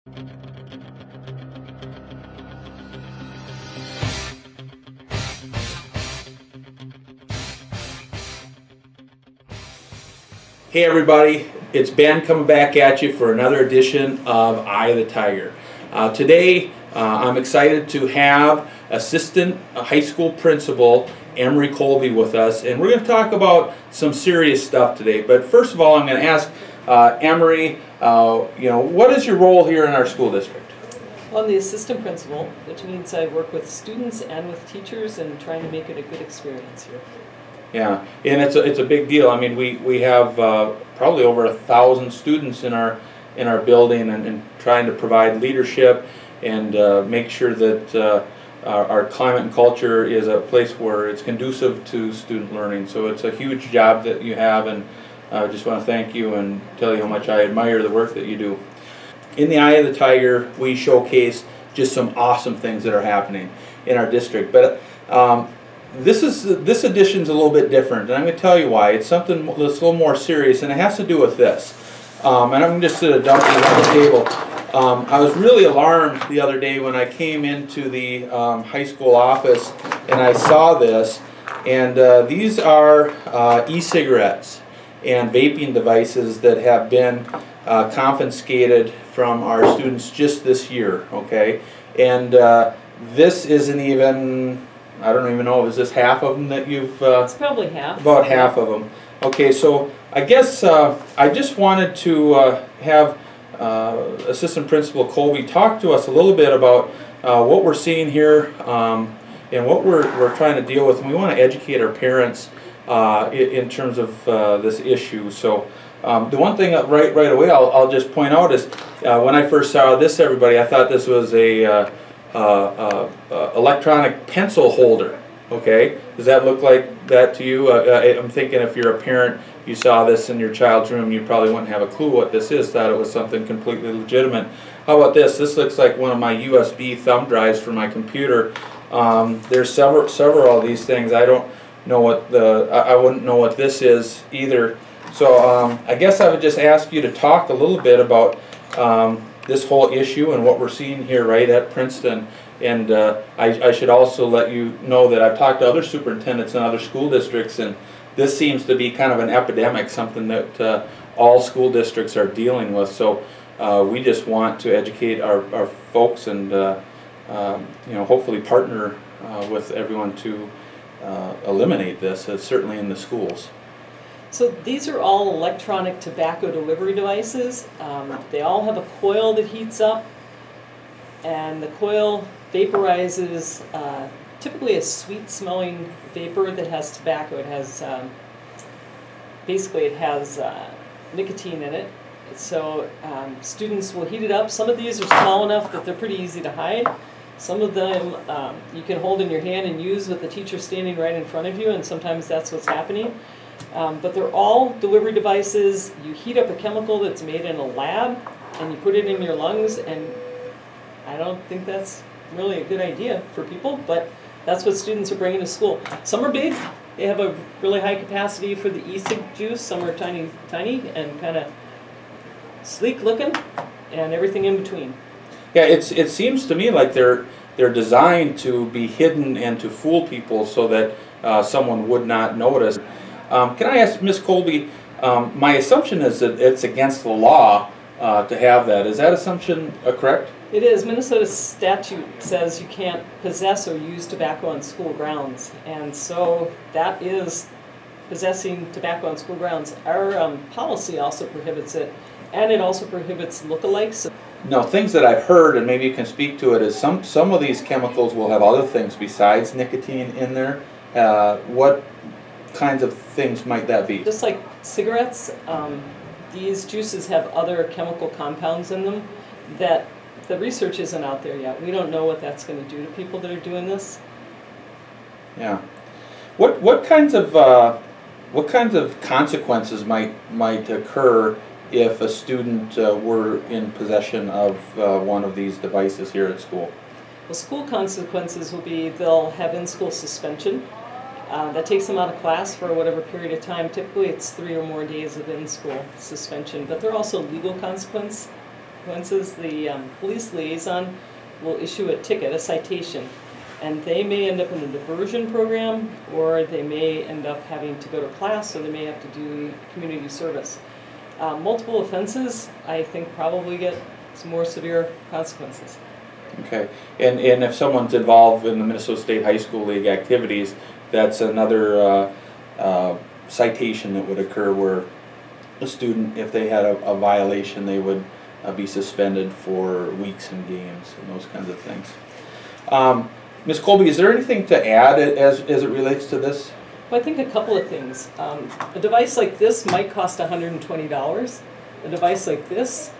Hey everybody, it's Ben coming back at you for another edition of Eye of the Tiger. Today I'm excited to have Assistant High School Principal Emorie Colby with us, and we're going to talk about some serious stuff today. But first of all, I'm going to ask Emorie, what is your role here in our school district? Well, I'm the assistant principal, which means I work with students and with teachers and trying to make it a good experience here. Yeah, and it's a big deal. I mean, we have probably over 1,000 students in our building, and trying to provide leadership and make sure that our climate and culture is a place where it's conducive to student learning. So it's a huge job that you have, and I just want to thank you and tell you how much I admire the work that you do. In the Eye of the Tiger, we showcase just some awesome things that are happening in our district. But this edition's a little bit different, and I'm going to tell you why. It's something that's a little more serious, and it has to do with this. And I'm just going to dump it on the table. I was really alarmed the other day when I came into the high school office and I saw this. And these are e-cigarettes and vaping devices that have been confiscated from our students just this year. Okay, and this isn't even, I don't even know, is this half of them that you've... It's probably half. About half of them. Okay, so I guess I just wanted to have Assistant Principal Colby talk to us a little bit about what we're seeing here and what we're trying to deal with. And we want to educate our parents in terms of this issue. So the one thing right away I'll just point out is when I first saw this, everybody, I thought this was a electronic pencil holder. Okay, does that look like that to you? I'm thinking if you're a parent, you saw this in your child's room, you probably wouldn't have a clue what this is, thought it was something completely legitimate. How about this? This looks like one of my USB thumb drives for my computer. There's several of these things. I don't know what I wouldn't know what this is either. So I guess I would just ask you to talk a little bit about this whole issue and what we're seeing here right at Princeton. And I should also let you know that I've talked to other superintendents in other school districts, and this seems to be kind of an epidemic, something that all school districts are dealing with. So we just want to educate our folks and hopefully partner with everyone to eliminate this, certainly in the schools. So these are all electronic tobacco delivery devices. They all have a coil that heats up, and the coil vaporizes typically a sweet-smelling vapor that has tobacco. It has basically it has nicotine in it. So students will heat it up. Some of these are small enough that they're pretty easy to hide. Some of them you can hold in your hand and use with the teacher standing right in front of you, and sometimes that's what's happening. But they're all delivery devices. You heat up a chemical that's made in a lab, and you put it in your lungs, and I don't think that's really a good idea for people, but that's what students are bringing to school. Some are big. They have a really high capacity for the e-cig juice. Some are tiny and kind of sleek looking, and everything in between. Yeah, it seems to me like they're designed to be hidden and to fool people so that someone would not notice. Can I ask Ms. Colby, my assumption is that it's against the law to have that. Is that assumption correct? It is. Minnesota statute says you can't possess or use tobacco on school grounds, and so that is possessing tobacco on school grounds. Our policy also prohibits it, and it also prohibits lookalikes. Now, things that I've heard, and maybe you can speak to it, is some of these chemicals will have other things besides nicotine in there. What kinds of things might that be? Just like cigarettes, these juices have other chemical compounds in them that the research isn't out there yet. We don't know what that's going to do to people that are doing this. Yeah. What kinds of consequences might occur if a student were in possession of one of these devices here at school? Well, school consequences will be they'll have in-school suspension. That takes them out of class for whatever period of time. Typically it's 3 or more days of in-school suspension, but there are also legal consequences consequences. The police liaison will issue a ticket, a citation, and they may end up in a diversion program, or they may end up having to go to class, or they may have to do community service. Multiple offenses, I think, probably get some more severe consequences. Okay, and if someone's involved in the Minnesota State High School League activities, that's another citation that would occur where a student, if they had a violation, they would be suspended for weeks in games and those kinds of things. Ms. Colby, is there anything to add as it relates to this? Well, I think a couple of things. A device like this might cost $120. A device like this,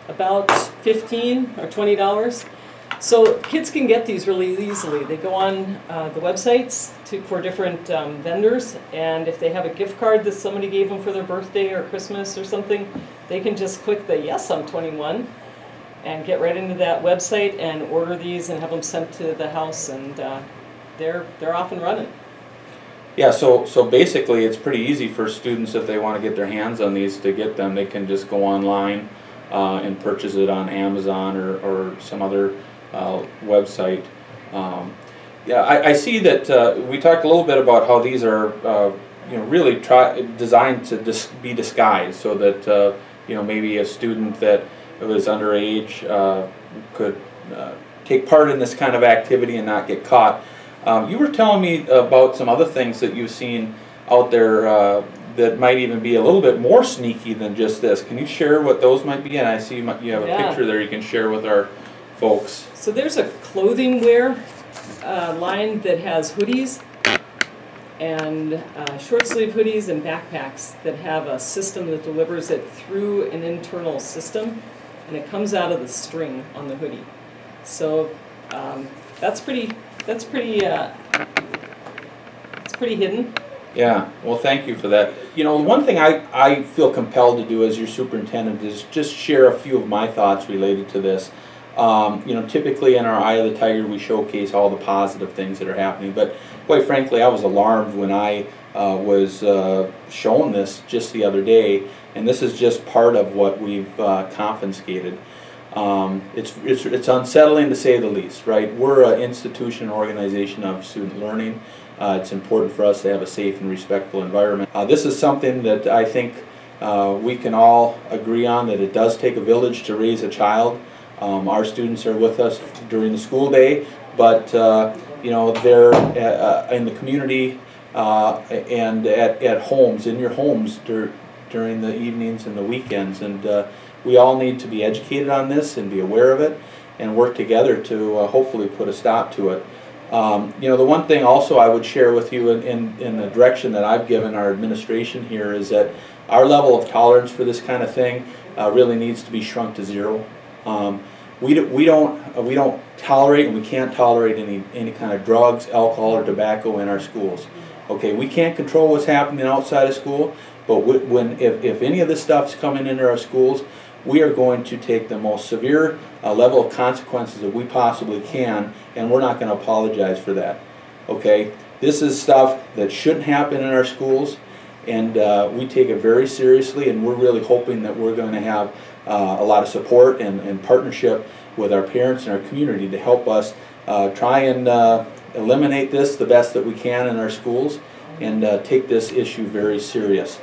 about $15 or $20. So kids can get these really easily. They go on the websites for different vendors, and if they have a gift card that somebody gave them for their birthday or Christmas or something, they can just click the yes, I'm 21, and get right into that website and order these and have them sent to the house, and they're off and running. Yeah, so basically it's pretty easy for students, if they want to get their hands on these, to get them. They can just go online and purchase it on Amazon or some other website. Yeah, I see that we talked a little bit about how these are really designed to be disguised, so that maybe a student that was underage could take part in this kind of activity and not get caught. You were telling me about some other things that you've seen out there that might even be a little bit more sneaky than just this. Can you share what those might be? And I see you have a picture there you can share with our folks. So there's a clothing wear line that has hoodies and short sleeve hoodies and backpacks that have a system that delivers it through an internal system, and it comes out of the string on the hoodie. So that's pretty hidden. Yeah, well, thank you for that. One thing I feel compelled to do as your superintendent is just share a few of my thoughts related to this. Typically in our Eye of the Tiger we showcase all the positive things that are happening, but quite frankly I was alarmed when I was shown this just the other day, and this is just part of what we've confiscated. It's unsettling to say the least, right? We're an institution, organization of student learning. It's important for us to have a safe and respectful environment. This is something that I think we can all agree on, that it does take a village to raise a child. Our students are with us during the school day, but they're in the community and at homes, in your homes during the evenings and the weekends, and we all need to be educated on this and be aware of it and work together to hopefully put a stop to it. The one thing also I would share with you in the direction that I've given our administration here is that our level of tolerance for this kind of thing really needs to be shrunk to zero. We don't tolerate, and we can't tolerate any kind of drugs, alcohol, or tobacco in our schools. Okay, we can't control what's happening outside of school, but if any of this stuff's coming into our schools, we are going to take the most severe level of consequences that we possibly can, and we're not going to apologize for that. Okay, this is stuff that shouldn't happen in our schools, and we take it very seriously, and we're really hoping that we're going to have a lot of support and partnership with our parents and our community to help us try and eliminate this the best that we can in our schools, and take this issue very serious.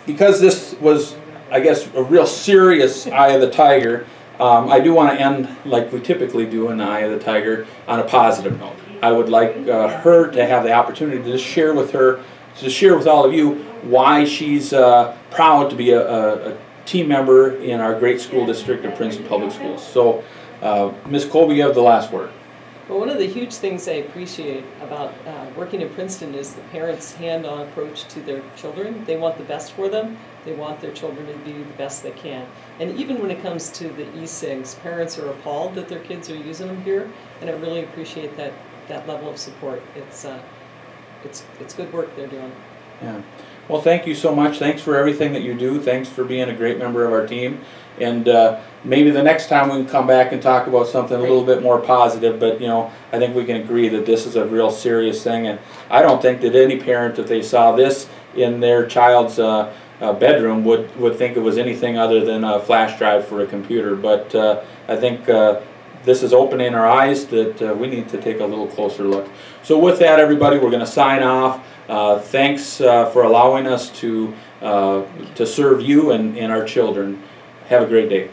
Because this was, I guess, a real serious Eye of the Tiger, I do want to end like we typically do in the Eye of the Tiger on a positive note. I would like her to have the opportunity to just share with all of you why she's proud to be a team member in our great school district of Princeton Public Schools. So, Ms. Colby, you have the last word. Well, one of the huge things I appreciate about working in Princeton is the parents' hand-on approach to their children. They want the best for them. They want their children to be the best they can. And even when it comes to the e-cigs, parents are appalled that their kids are using them here, and I really appreciate that level of support. It's good work they're doing. Yeah. Well, thank you so much. Thanks for everything that you do. Thanks for being a great member of our team. And maybe the next time we can come back and talk about something a little bit more positive, but I think we can agree that this is a real serious thing, and I don't think that any parent, if they saw this in their child's bedroom would think it was anything other than a flash drive for a computer. But I think this is opening our eyes that we need to take a little closer look. So with that, everybody, we're going to sign off. Thanks for allowing us to serve you and our children. Have a great day.